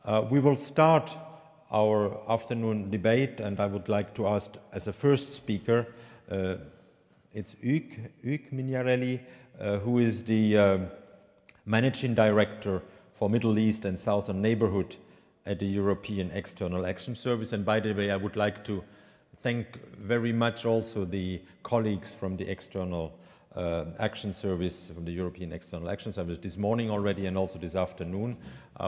We will start our afternoon debate, and I would like to ask as a first speaker, it's Hugues Mignarelli, who is the Managing Director for Middle East and Southern Neighborhood at the European External Action Service. And by the way, I would like to thank very much also the colleagues from the External Action Service, from the European External Action Service this morning already and also this afternoon.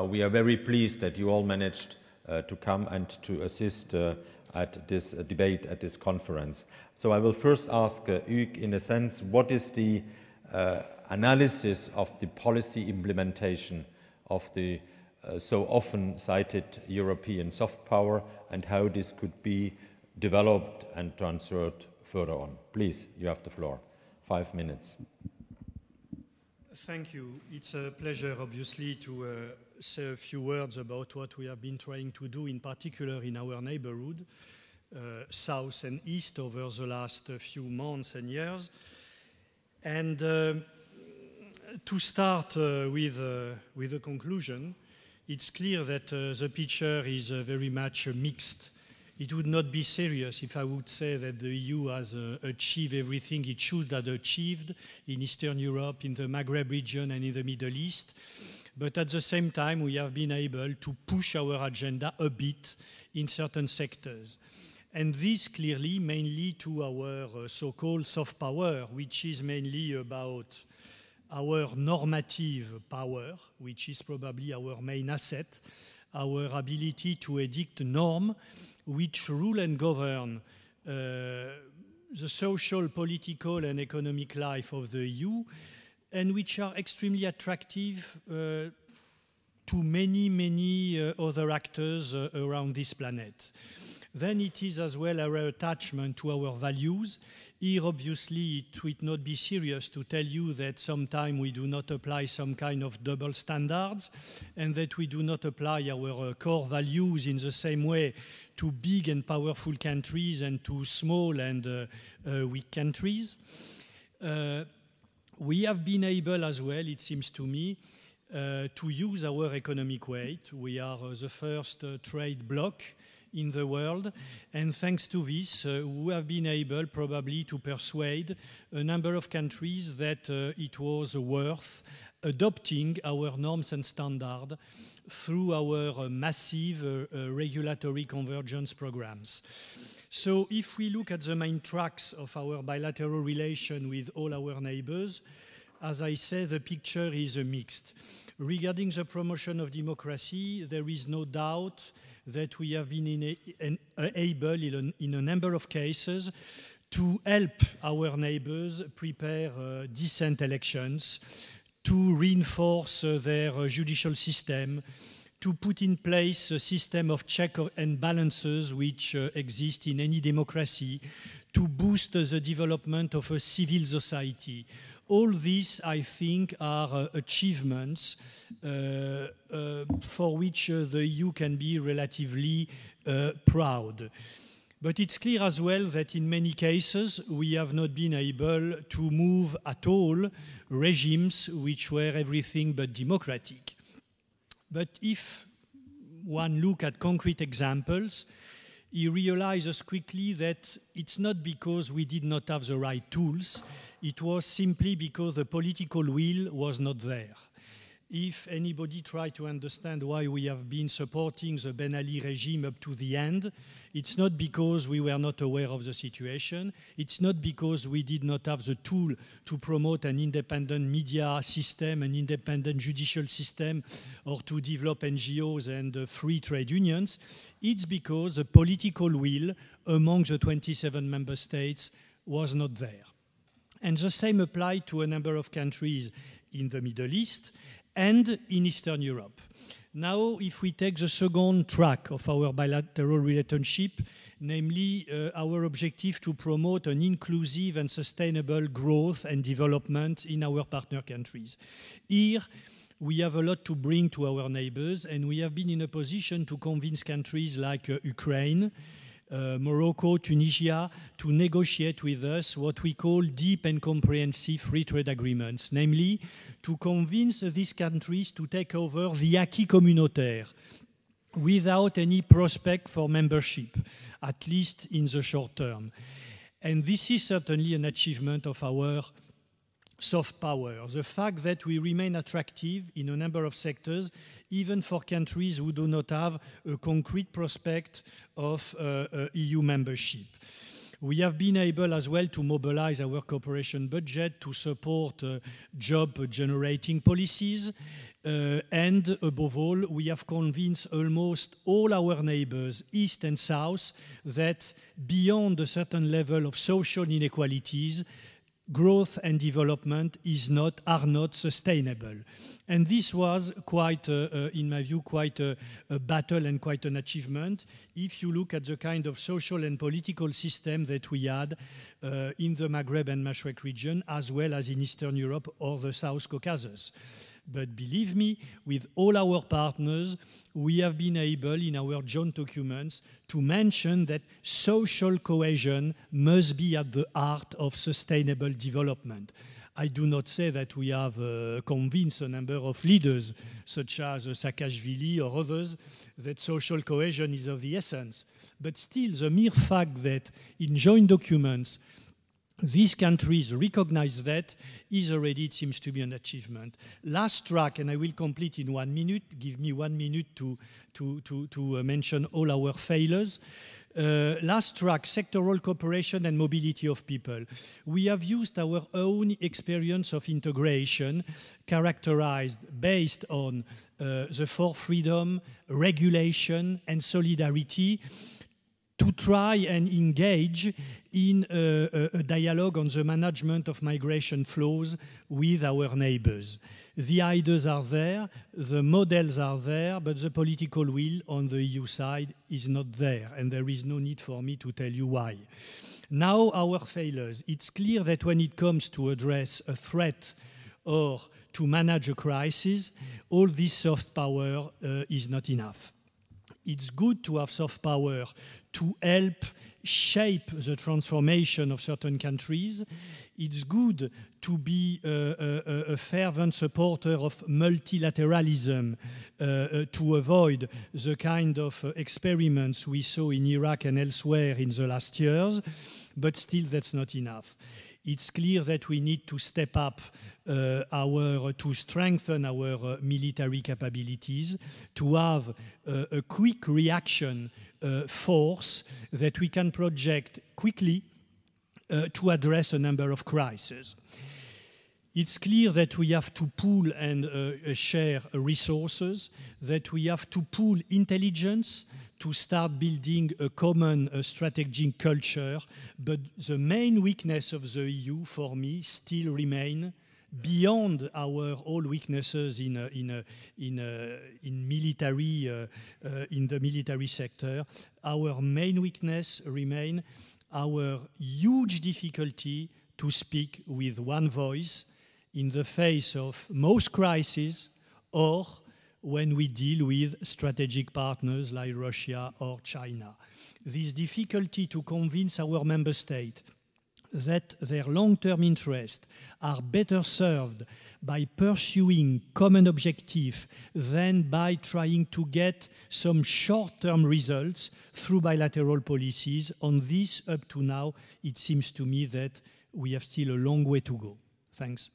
We are very pleased that you all managed to come and to assist at this debate, at this conference. So I will first ask Hugues, in a sense, what is the analysis of the policy implementation of the so often cited European soft power and how this could be developed and transferred further on. Please, you have the floor. 5 minutes. Thank you. It's a pleasure, obviously, to say a few words about what we have been trying to do, in particular in our neighborhood, south and east, over the last few months and years. And to start with a conclusion, it's clear that the picture is very much mixed. It would not be serious if I would say that the EU has achieved everything it should have achieved in Eastern Europe, in the Maghreb region and in the Middle East. But at the same time, we have been able to push our agenda a bit in certain sectors. And this clearly mainly to our so-called soft power, which is mainly about our normative power, which is probably our main asset, our ability to edict norms which rule and govern the social, political, and economic life of the EU, and which are extremely attractive to many other actors around this planet. Then it is as well our attachment to our values. Here, obviously, it would not be serious to tell you that sometimes we do not apply some kind of double standards and that we do not apply our core values in the same way to big and powerful countries and to small and weak countries. We have been able as well, it seems to me, to use our economic weight. We are the first trade bloc in the world, and thanks to this, we have been able probably to persuade a number of countries that it was worth adopting our norms and standards through our massive regulatory convergence programs. So if we look at the main tracks of our bilateral relation with all our neighbors, as I say, the picture is mixed. Regarding the promotion of democracy, there is no doubt that we have been able, in a number of cases, to help our neighbors prepare decent elections, to reinforce their judicial system, to put in place a system of checks and balances which exist in any democracy, to boost the development of a civil society. All these, I think, are achievements for which the EU can be relatively proud. But it's clear as well that in many cases we have not been able to move at all regimes which were everything but democratic. But if one looks at concrete examples, he realizes quickly that it's not because we did not have the right tools, it was simply because the political will was not there. If anybody tried to understand why we have been supporting the Ben Ali regime up to the end, it's not because we were not aware of the situation, it's not because we did not have the tool to promote an independent media system, an independent judicial system, or to develop NGOs and free trade unions. It's because the political will among the 27 member states was not there. And the same applied to a number of countries in the Middle East and in Eastern Europe. Now, if we take the second track of our bilateral relationship, namely our objective to promote an inclusive and sustainable growth and development in our partner countries. Here, we have a lot to bring to our neighbors, and we have been in a position to convince countries like Ukraine, Morocco, Tunisia, to negotiate with us what we call deep and comprehensive free trade agreements, namely to convince these countries to take over the acquis communautaire, without any prospect for membership, at least in the short term. And this is certainly an achievement of our soft power, the fact that we remain attractive in a number of sectors, even for countries who do not have a concrete prospect of EU membership. We have been able as well to mobilize our cooperation budget to support job-generating policies. And above all, we have convinced almost all our neighbors, East and South, that beyond a certain level of social inequalities, growth and development are not sustainable. And this was quite, in my view, quite a battle and quite an achievement if you look at the kind of social and political system that we had in the Maghreb and Mashrek region, as well as in Eastern Europe or the South Caucasus. But believe me, with all our partners, we have been able in our joint documents to mention that social cohesion must be at the heart of sustainable development. I do not say that we have convinced a number of leaders, such as Saakashvili or others, that social cohesion is of the essence. But still, the mere fact that in joint documents, these countries recognize that is already, it seems to be an achievement. Last track, and I will complete in 1 minute, give me 1 minute to mention all our failures. Last track, sectoral cooperation and mobility of people. We have used our own experience of integration, characterized based on the four freedom, regulation, and solidarity, to try and engage in a dialogue on the management of migration flows with our neighbors. The ideas are there, the models are there, but the political will on the EU side is not there, and there is no need for me to tell you why. Now, our failures. It's clear that when it comes to address a threat or to manage a crisis, all this soft power is not enough. It's good to have soft power to help shape the transformation of certain countries. It's good to be a fervent supporter of multilateralism to avoid the kind of experiments we saw in Iraq and elsewhere in the last years, but still that's not enough. It's clear that we need to step up to strengthen our military capabilities, to have a quick reaction force that we can project quickly to address a number of crises. It's clear that we have to pool and share resources, that we have to pool intelligence, to start building a common strategic culture, but the main weakness of the EU, for me, still remain beyond our all weaknesses in the military sector. Our main weakness remain our huge difficulty to speak with one voice in the face of most crises or when we deal with strategic partners like Russia or China. This difficulty to convince our member states that their long-term interests are better served by pursuing common objectives than by trying to get some short-term results through bilateral policies. On this, up to now, it seems to me that we have still a long way to go. Thanks.